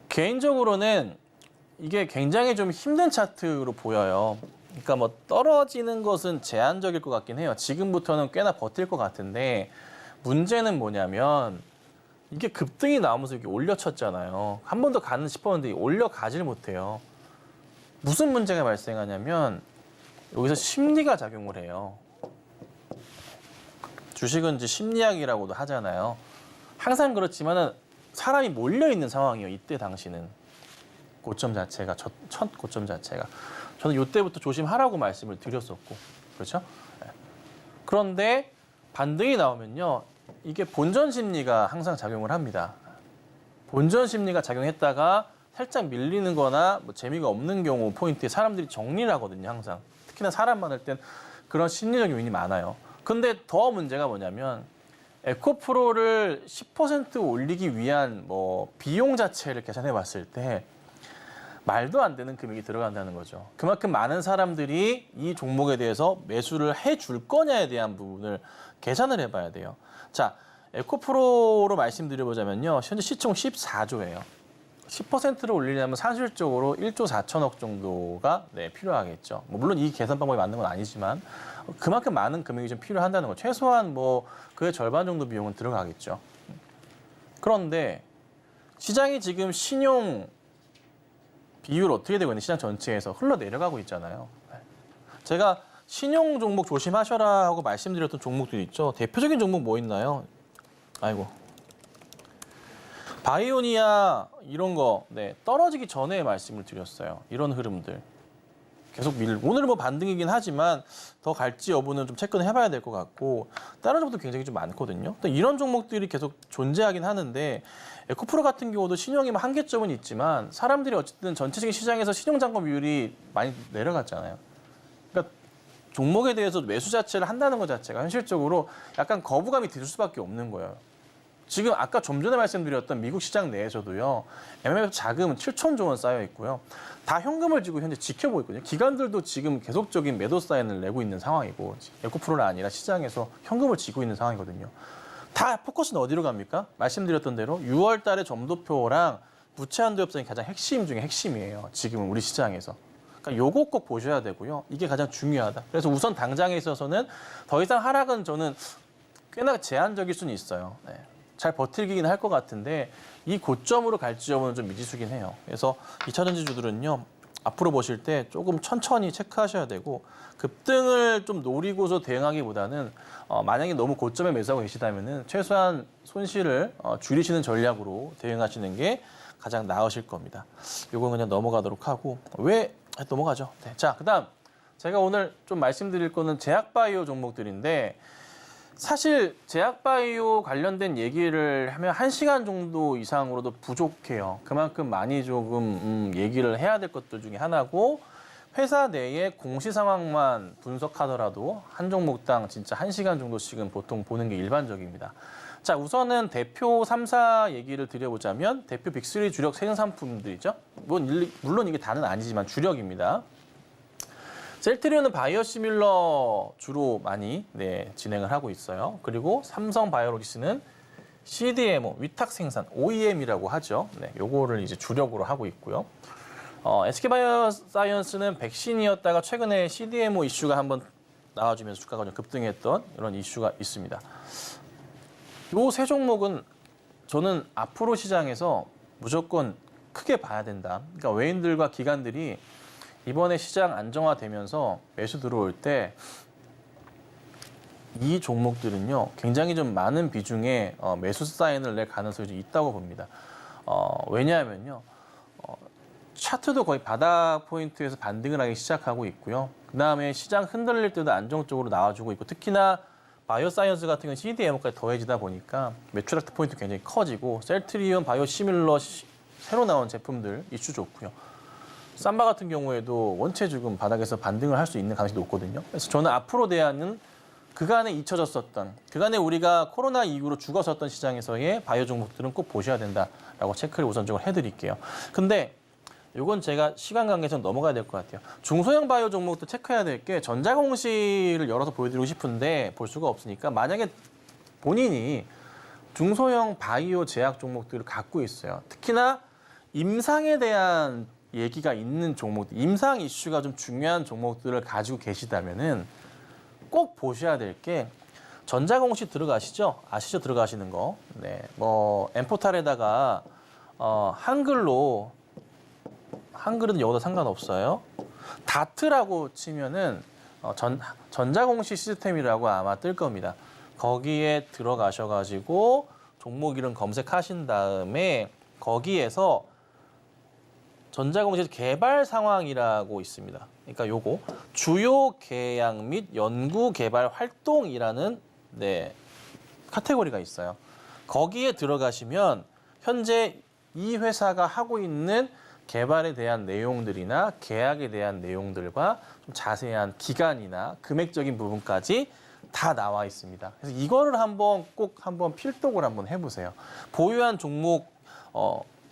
개인적으로는 이게 굉장히 좀 힘든 차트로 보여요. 그러니까 뭐 떨어지는 것은 제한적일 것 같긴 해요. 지금부터는 꽤나 버틸 것 같은데 문제는 뭐냐면 이게 급등이 나오면서 이렇게 올려쳤잖아요. 한 번 더 가는 싶었는데 올려가질 못해요. 무슨 문제가 발생하냐면 여기서 심리가 작용을 해요. 주식은 이제 심리학이라고도 하잖아요. 항상 그렇지만은 사람이 몰려 있는 상황이에요. 이때 당시는 고점 자체가 첫 고점 자체가 저는 이때부터 조심하라고 말씀을 드렸었고 그렇죠? 네. 그런데 반등이 나오면요, 이게 본전 심리가 항상 작용을 합니다. 본전 심리가 작용했다가 살짝 밀리는거나 뭐 재미가 없는 경우 포인트에 사람들이 정리를 하거든요. 항상 특히나 사람 많을 땐 그런 심리적 요인이 많아요. 근데 더 문제가 뭐냐면 에코프로를 10% 올리기 위한 뭐 비용 자체를 계산해 봤을 때 말도 안 되는 금액이 들어간다는 거죠. 그만큼 많은 사람들이 이 종목에 대해서 매수를 해줄 거냐에 대한 부분을 계산을 해봐야 돼요. 자, 에코프로로 말씀드려보자면요. 현재 시총 14조예요. 10%를 올리려면 사실적으로 1조 4천억 정도가 필요하겠죠. 뭐 물론 이 계산 방법이 맞는 건 아니지만 그만큼 많은 금액이 좀 필요한다는 거. 최소한 뭐 그의 절반 정도 비용은 들어가겠죠. 그런데 시장이 지금 신용 비율 어떻게 되고 있는 시장 전체에서 흘러내려가고 있잖아요. 제가 신용 종목 조심하셔라 하고 말씀드렸던 종목들이 있죠. 대표적인 종목 뭐 있나요? 아이고. 바이오니아 이런 거 떨어지기 전에 말씀을 드렸어요. 이런 흐름들. 계속 오늘은 뭐 반등이긴 하지만 더 갈지 여부는 좀 체크는 해봐야 될 것 같고 다른 종목도 굉장히 좀 많거든요. 또 이런 종목들이 계속 존재하긴 하는데 에코프로 같은 경우도 신용이 한계점은 있지만 사람들이 어쨌든 전체적인 시장에서 신용 잔고 비율이 많이 내려갔잖아요. 그러니까 종목에 대해서 매수 자체를 한다는 것 자체가 현실적으로 약간 거부감이 들 수밖에 없는 거예요. 지금 아까 좀 전에 말씀드렸던 미국 시장 내에서도요. MMF 자금은 7천조 원 쌓여 있고요. 다 현금을 쥐고 현재 지켜보고 있거든요. 기관들도 지금 계속적인 매도 사인을 내고 있는 상황이고 에코프로가 아니라 시장에서 현금을 쥐고 있는 상황이거든요. 다 포커스는 어디로 갑니까? 말씀드렸던 대로 6월 달에 점도표랑 부채 한도 협상이 가장 핵심 중에 핵심이에요. 지금은 우리 시장에서. 그러니까 요거 꼭 보셔야 되고요. 이게 가장 중요하다. 그래서 우선 당장에 있어서는 더 이상 하락은 저는 꽤나 제한적일 수는 있어요. 잘 버티긴 할 것 같은데 이 고점으로 갈지 여부는 좀 미지수긴 해요. 그래서 2차 전지주들은요. 앞으로 보실 때 조금 천천히 체크하셔야 되고 급등을 좀 노리고서 대응하기보다는 만약에 너무 고점에 매수하고 계시다면은 최소한 손실을 줄이시는 전략으로 대응하시는 게 가장 나으실 겁니다. 이건 그냥 넘어가도록 하고 넘어가죠. 네. 자, 그다음 제가 오늘 좀 말씀드릴 거는 제약바이오 종목들인데 사실 제약바이오 관련된 얘기를 하면 1시간 정도 이상으로도 부족해요. 그만큼 많이 조금 얘기를 해야 될 것들 중에 하나고 회사 내의 공시 상황만 분석하더라도 한 종목당 진짜 1시간 정도씩은 보통 보는 게 일반적입니다. 자, 우선은 대표 3사 얘기를 드려보자면 대표 빅3 주력 생산품들이죠. 물론 이게 다는 아니지만 주력입니다. 셀트리온은 바이오시밀러 주로 많이 진행을 하고 있어요. 그리고 삼성바이오로직스는 CDMO, 위탁 생산, OEM이라고 하죠. 네, 요거를 이제 주력으로 하고 있고요. SK바이오사이언스는 백신이었다가 최근에 CDMO 이슈가 한번 나와주면서 주가가 좀 급등했던 이런 이슈가 있습니다. 요 세 종목은 저는 앞으로 시장에서 무조건 크게 봐야 된다. 그러니까 외인들과 기관들이 이번에 시장 안정화되면서 매수 들어올 때 이 종목들은요 굉장히 좀 많은 비중의 매수 사인을 낼 가능성이 좀 있다고 봅니다. 왜냐하면요 차트도 거의 바닥 포인트에서 반등을 하기 시작하고 있고요. 그 다음에 시장 흔들릴 때도 안정적으로 나와주고 있고 특히나 바이오사이언스 같은 경우는 CDMO까지 더해지다 보니까 매출 악트 포인트 굉장히 커지고 셀트리온, 바이오시밀러 새로 나온 제품들 이슈 좋고요. 삼바 같은 경우에도 원체 지금 바닥에서 반등을 할 수 있는 가능성이 높거든요. 그래서 저는 앞으로 대하는 그간에 잊혀졌었던, 그간에 우리가 코로나 이후로 죽었었던 시장에서의 바이오 종목들은 꼭 보셔야 된다라고 체크를 우선적으로 해드릴게요. 근데 이건 제가 시간 관계상 넘어가야 될 것 같아요. 중소형 바이오 종목도 체크해야 될 게 전자공시를 열어서 보여드리고 싶은데 볼 수가 없으니까 만약에 본인이 중소형 바이오 제약 종목들을 갖고 있어요. 특히나 임상에 대한 얘기가 있는 종목들, 임상 이슈가 좀 중요한 종목들을 가지고 계시다면은 꼭 보셔야 될 게 전자공시 들어가시죠? 아시죠? 들어가시는 거. 네, 뭐 엠포탈에다가 한글은 여기도 상관없어요. 다트라고 치면은 전자공시 시스템이라고 아마 뜰 겁니다. 거기에 들어가셔가지고 종목 이름 검색하신 다음에 거기에서 전자공시 개발 상황이라고 있습니다. 그러니까 요거 주요 계약 및 연구 개발 활동이라는 카테고리가 있어요. 거기에 들어가시면 현재 이 회사가 하고 있는 개발에 대한 내용들이나 계약에 대한 내용들과 좀 자세한 기간이나 금액적인 부분까지 다 나와 있습니다. 그래서 이거를 꼭 한번 필독을 한번 해보세요. 보유한 종목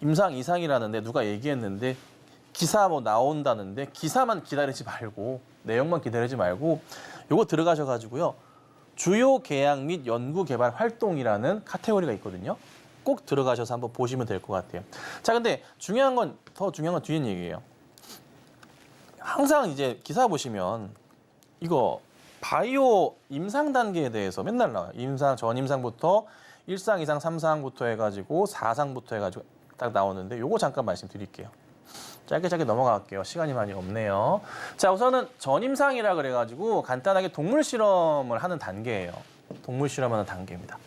임상 이상이라는데 누가 얘기했는데 기사 뭐 나온다는데 기사만 기다리지 말고 내용만 기다리지 말고 요거 들어가셔가지고요. 주요 계약 및 연구 개발 활동이라는 카테고리가 있거든요. 꼭 들어가셔서 한번 보시면 될 것 같아요. 자, 근데 더 중요한 건 뒤에 얘기예요. 항상 이제 기사 보시면 이거 바이오 임상 단계에 대해서 맨날 나와요. 임상, 전임상부터 1상, 2상, 3상부터 해가지고 4상부터 해가지고 딱 나오는데 요거 잠깐 말씀드릴게요. 짧게 넘어갈게요. 시간이 많이 없네요. 자, 우선은 전임상이라 그래가지고 간단하게 동물 실험을 하는 단계예요. 동물 실험하는 단계입니다.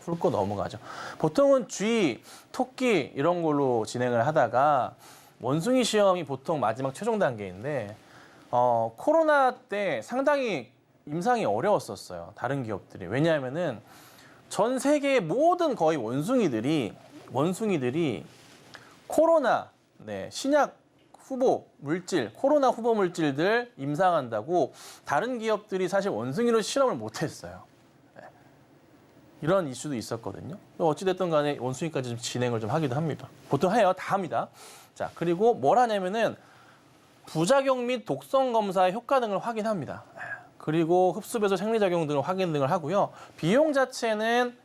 훑고 넘어가죠. 보통은 쥐, 토끼 이런 걸로 진행을 하다가 원숭이 시험이 보통 마지막 최종 단계인데 코로나 때 상당히 임상이 어려웠었어요. 다른 기업들이. 왜냐하면은 전 세계의 모든 거의 원숭이들이 코로나 신약 후보 물질, 코로나 후보 물질들 임상한다고 다른 기업들이 사실 원숭이로 실험을 못했어요. 이런 이슈도 있었거든요. 어찌됐든 간에 원숭이까지 좀 진행을 좀 하기도 합니다. 보통 해요. 다 합니다. 자, 그리고 뭘 하냐면은 부작용 및 독성 검사의 효과 등을 확인합니다. 그리고 흡수배소 생리작용 등을 확인 등을 하고요. 비용 자체는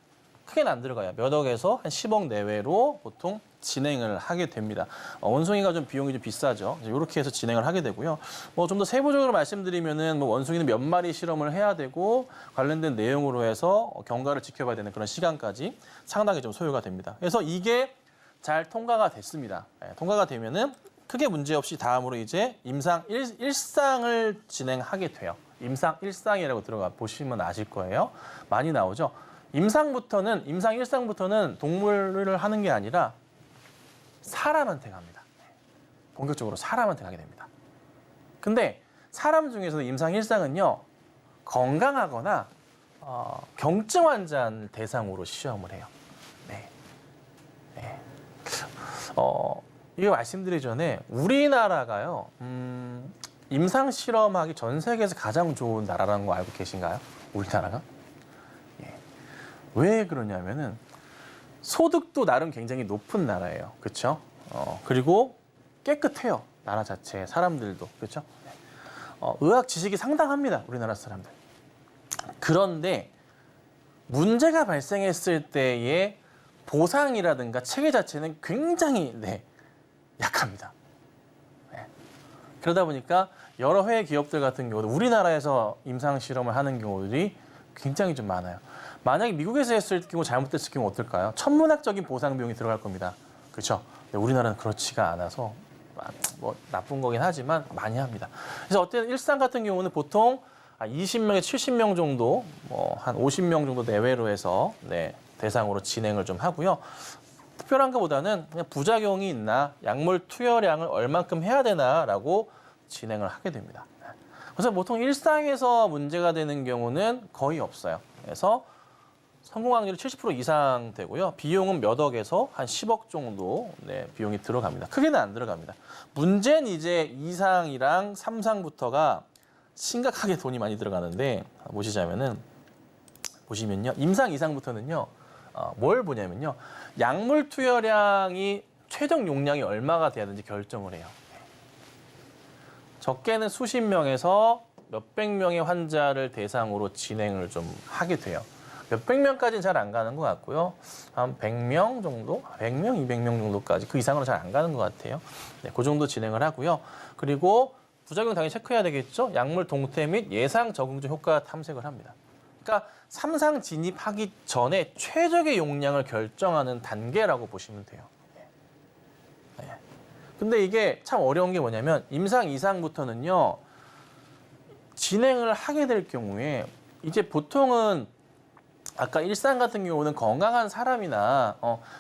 크게는 안 들어가요. 몇 억에서 한 10억 내외로 보통 진행을 하게 됩니다. 원숭이가 좀 비용이 좀 비싸죠. 이렇게 해서 진행을 하게 되고요. 뭐 좀 더 세부적으로 말씀드리면은 뭐 원숭이는 몇 마리 실험을 해야 되고 관련된 내용으로 해서 경과를 지켜봐야 되는 그런 시간까지 상당히 좀 소요가 됩니다. 그래서 이게 잘 통과가 됐습니다. 통과가 되면은 크게 문제 없이 다음으로 이제 임상 1상을 진행하게 돼요. 임상 1상이라고 들어가 보시면 아실 거예요. 많이 나오죠. 임상 1상부터는 동물을 하는 게 아니라 사람한테 갑니다. 본격적으로 사람한테 가게 됩니다. 근데 사람 중에서도 임상 1상은요. 건강하거나 경증 환자를 대상으로 시험을 해요. 네. 네. 이거 말씀드리기 전에 우리나라가요. 임상 실험하기 전 세계에서 가장 좋은 나라라는 거 알고 계신가요? 우리나라가? 예. 왜 그러냐면은 소득도 나름 굉장히 높은 나라예요. 그렇죠? 그리고 깨끗해요. 나라 자체 사람들도. 그렇죠? 의학 지식이 상당합니다. 우리나라 사람들. 그런데 문제가 발생했을 때의 보상이라든가 체계 자체는 굉장히 약합니다. 네. 그러다 보니까 여러 해외 기업들 같은 경우도 우리나라에서 임상 실험을 하는 경우들이 굉장히 좀 많아요. 만약에 미국에서 했을 경우 잘못됐을 경우 어떨까요? 천문학적인 보상 비용이 들어갈 겁니다. 그렇죠? 우리나라는 그렇지가 않아서 뭐 나쁜 거긴 하지만 많이 합니다. 그래서 어쨌든 일상 같은 경우는 보통 20명에 70명 정도, 뭐 한 50명 정도 내외로 해서 대상으로 진행을 좀 하고요. 특별한 것보다는 그냥 부작용이 있나, 약물 투여량을 얼만큼 해야 되나라고 진행을 하게 됩니다. 그래서 보통 일상에서 문제가 되는 경우는 거의 없어요. 그래서 성공 확률이 70% 이상 되고요. 비용은 몇 억에서 한 10억 정도 비용이 들어갑니다. 크게는 안 들어갑니다. 문제는 이제 2상이랑 3상부터가 심각하게 돈이 많이 들어가는데 보시면요. 임상 2상부터는요. 뭘 보냐면요. 약물 투여량이 최종 용량이 얼마가 돼야 되는지 결정을 해요. 적게는 수십 명에서 몇백 명의 환자를 대상으로 진행을 좀 하게 돼요. 몇백 명까지는 잘 안 가는 것 같고요. 한 100명 정도? 100명, 200명 정도까지 그 이상으로 잘 안 가는 것 같아요. 그 정도 진행을 하고요. 그리고 부작용 당연히 체크해야 되겠죠. 약물 동태 및 예상 적응적 효과 탐색을 합니다. 그러니까 3상 진입하기 전에 최적의 용량을 결정하는 단계라고 보시면 돼요. 근데 이게 참 어려운 게 뭐냐면 임상 2상부터는요. 진행을 하게 될 경우에 이제 보통은 아까 1상 같은 경우는 건강한 사람이나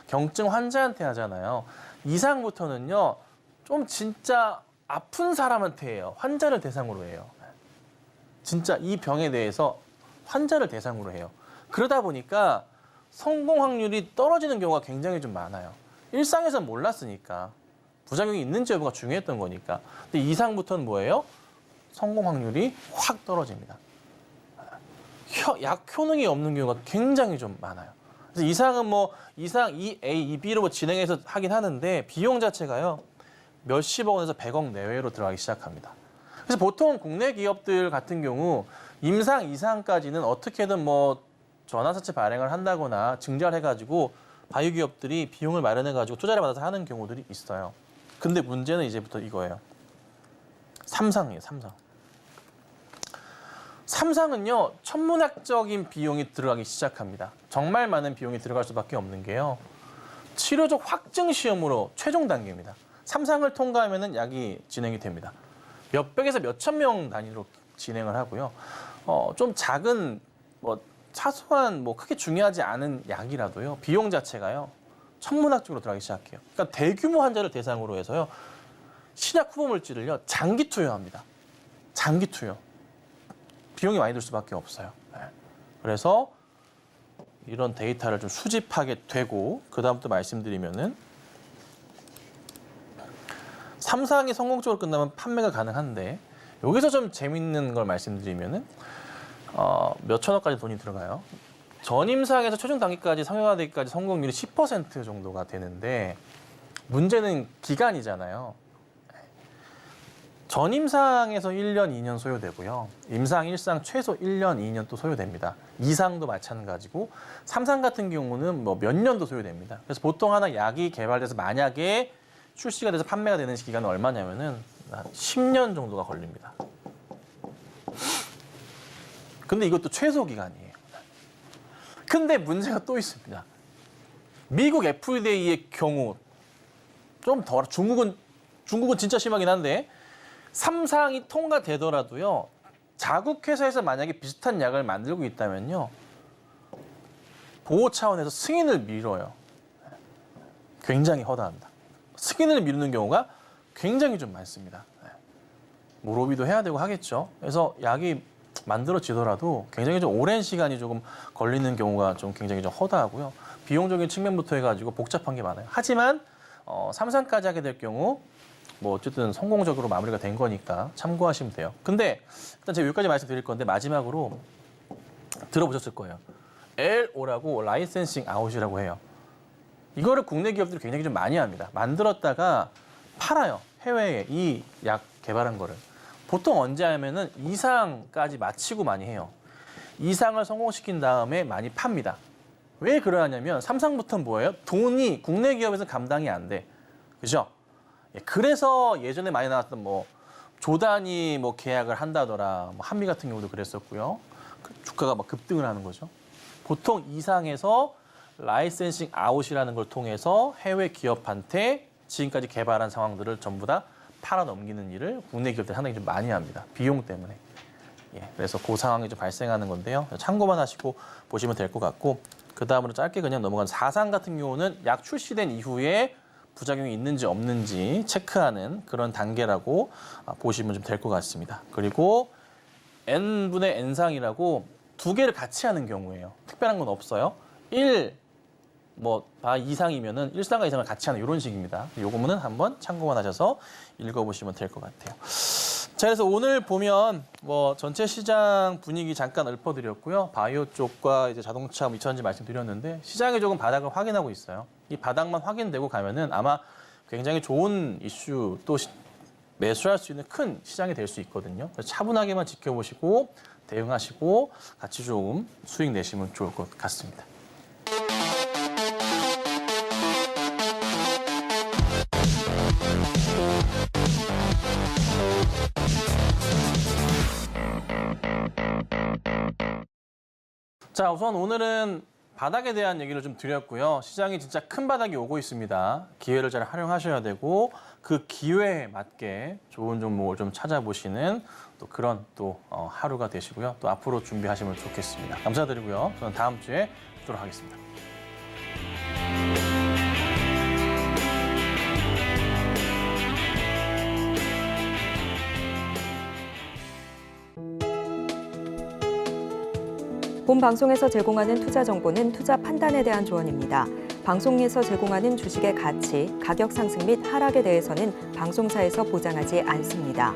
경증 환자한테 하잖아요. 2상부터는요. 좀 진짜 아픈 사람한테 해요. 환자를 대상으로 해요. 진짜 이 병에 대해서 환자를 대상으로 해요. 그러다 보니까 성공 확률이 떨어지는 경우가 굉장히 좀 많아요. 1상에서는 몰랐으니까. 부작용이 있는지 여부가 중요했던 거니까. 근데 2상부터는 뭐예요? 성공 확률이 확 떨어집니다. 약 효능이 없는 경우가 굉장히 좀 많아요. 그래서 2상은 뭐 2상 2A, 2B로 진행해서 하긴 하는데 비용 자체가요. 몇십억 원에서 100억 내외로 들어가기 시작합니다. 그래서 보통 국내 기업들 같은 경우 임상 2상까지는 어떻게든 뭐 전환사채 발행을 한다거나 증자를 해가지고 바이오 기업들이 비용을 마련해가지고 투자를 받아서 하는 경우들이 있어요. 근데 문제는 이제부터 이거예요. 3상이에요, 3상. 3상은요, 천문학적인 비용이 들어가기 시작합니다. 정말 많은 비용이 들어갈 수밖에 없는 게요. 치료적 확증 시험으로 최종 단계입니다. 3상을 통과하면은 약이 진행이 됩니다. 몇백에서 몇천 명 단위로 진행을 하고요. 좀 작은 뭐 사소한 뭐 크게 중요하지 않은 약이라도요. 비용 자체가요. 천문학적으로 들어가기 시작해요. 그러니까 대규모 환자를 대상으로 해서요. 신약 후보 물질을요. 장기 투여합니다. 장기 투여. 비용이 많이 들 수밖에 없어요. 그래서 이런 데이터를 좀 수집하게 되고 그다음부터 말씀드리면은 3상이 성공적으로 끝나면 판매가 가능한데 여기서 좀 재밌는 걸 말씀드리면은 몇 천억까지 돈이 들어가요. 전임상에서 최종 단계까지 상용화되기까지 성공률이 10% 정도가 되는데 문제는 기간이잖아요. 전임상에서 1년, 2년 소요되고요. 임상 1상 최소 1년, 2년 또 소요됩니다. 2상도 마찬가지고 3상 같은 경우는 뭐 몇 년도 소요됩니다. 그래서 보통 하나 약이 개발돼서 만약에 출시가 돼서 판매가 되는 기간은 얼마냐면은 한 10년 정도가 걸립니다. 근데 이것도 최소 기간이에요. 근데 문제가 또 있습니다. 미국 FDA의 경우 좀 더 중국은 중국은 진짜 심하긴 한데 3상이 통과되더라도요. 자국 회사에서 만약에 비슷한 약을 만들고 있다면요. 보호 차원에서 승인을 미뤄요. 굉장히 허다합니다. 승인을 미루는 경우가 굉장히 좀 많습니다. 뭐 로비도 해야 되고 하겠죠. 그래서 약이 만들어지더라도 굉장히 좀 오랜 시간이 조금 걸리는 경우가 좀 굉장히 좀 허다하고요. 비용적인 측면부터 해가지고 복잡한 게 많아요. 하지만 3상까지 하게 될 경우 뭐 어쨌든 성공적으로 마무리가 된 거니까 참고하시면 돼요. 근데 일단 제가 여기까지 말씀드릴 건데 마지막으로 들어보셨을 거예요. LO라고 라이센싱 아웃이라고 해요. 이거를 국내 기업들이 굉장히 좀 많이 합니다. 만들었다가 팔아요. 해외에 이 약 개발한 거를. 보통 언제 하면은 2상까지 마치고 많이 해요. 2상을 성공시킨 다음에 많이 팝니다. 왜 그러냐면 3상부터는 뭐예요? 돈이 국내 기업에서 감당이 안 돼. 그죠? 그래서 예전에 많이 나왔던 뭐 조단이 뭐 계약을 한다더라. 뭐 한미 같은 경우도 그랬었고요. 주가가 막 급등을 하는 거죠. 보통 2상에서 라이센싱 아웃이라는 걸 통해서 해외 기업한테 지금까지 개발한 상황들을 전부 다 팔아 넘기는 일을 국내 기업들이 상당히 좀 많이 합니다. 비용 때문에. 그래서 그 상황이 좀 발생하는 건데요. 참고만 하시고 보시면 될 것 같고 그 다음으로 짧게 그냥 넘어간 4상 같은 경우는 약 출시된 이후에 부작용이 있는지 없는지 체크하는 그런 단계라고 보시면 좀 될 것 같습니다. 그리고 N분의 N상이라고 두 개를 같이 하는 경우예요. 특별한 건 없어요. 2상이면은 1상과 2상을 같이 하는 이런 식입니다. 요거는 한번 참고만 하셔서 읽어보시면 될 것 같아요. 자, 그래서 오늘 보면 뭐 전체 시장 분위기 잠깐 읊어드렸고요. 바이오 쪽과 이제 자동차 2차전지 말씀드렸는데 시장이 조금 바닥을 확인하고 있어요. 이 바닥만 확인되고 가면은 아마 굉장히 좋은 이슈 또 매수할 수 있는 큰 시장이 될 수 있거든요. 그래서 차분하게만 지켜보시고 대응하시고 같이 좀 수익 내시면 좋을 것 같습니다. 자, 우선 오늘은 바닥에 대한 얘기를 좀 드렸고요. 시장이 진짜 큰 바닥이 오고 있습니다. 기회를 잘 활용하셔야 되고 그 기회에 맞게 좋은 종목을 좀 찾아보시는 또 그런 또 하루가 되시고요. 또 앞으로 준비하시면 좋겠습니다. 감사드리고요. 저는 다음 주에 뵙도록 하겠습니다. 본 방송에서 제공하는 투자 정보는 투자 판단에 대한 조언입니다. 방송에서 제공하는 주식의 가치, 가격 상승 및 하락에 대해서는 방송사에서 보장하지 않습니다.